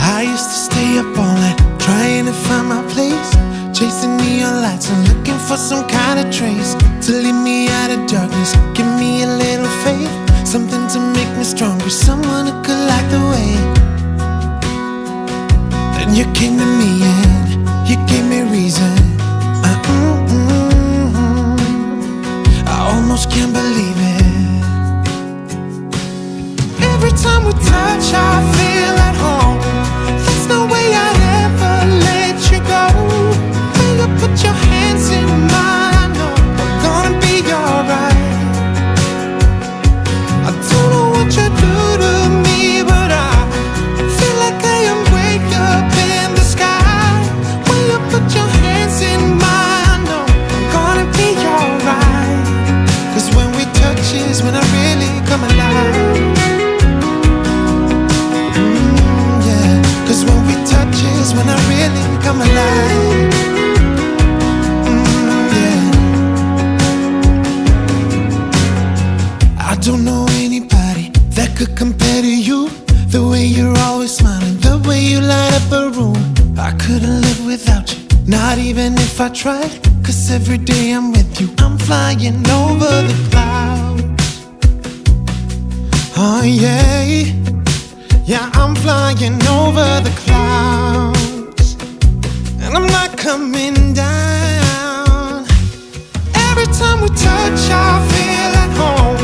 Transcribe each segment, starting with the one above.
I used to stay up all night trying to find my place, chasing neon lights and looking for some kind of trace to lead me out of darkness. Give me a little faith, something to make me stronger, someone who could light the way. Then you came to me and you gave me reason. I almost can't believe it. Every time we touch, I feel at home. There's no way I'd ever let you go. When you put your hands in mine, I know I'm gonna be alright. I don't know what you do to me, but I feel like I am way up in the sky. When you put your hands in mine, I know I'm gonna be alright. 'Cause when we touch is when I really come alive. Cause when we touch is when I really come alive. Yeah. I don't know anybody that could compare to you. The way you're always smiling, the way you light up a room. I couldn't live without you, not even if I tried. 'Cause every day I'm with you, I'm flying over the clouds. Oh yeah, yeah, I'm flying over the clouds, and I'm not coming down. Every time we touch, I feel at home.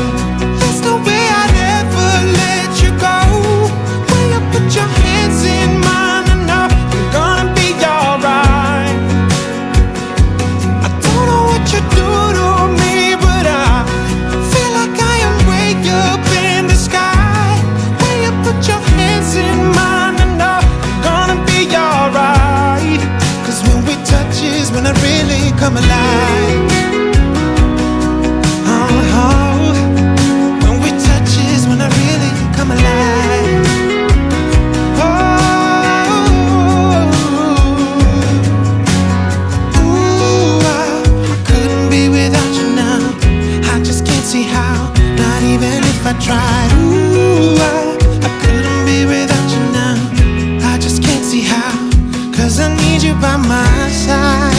There's no way I'd ever let you go. When you put your hands in mine, I know I'm gonna be alright. I don't know what you do to me, but I feel like I am way up in the sky. When you put your hands in mine, I know I'm gonna be alright. 'Cause when we touch is when I really come alive. Oh, when we touch is when I really come alive. I couldn't be without you now. I just can't see how, not even if I tried. I couldn't be without you now. I just can't see how, 'cause I need you by my side.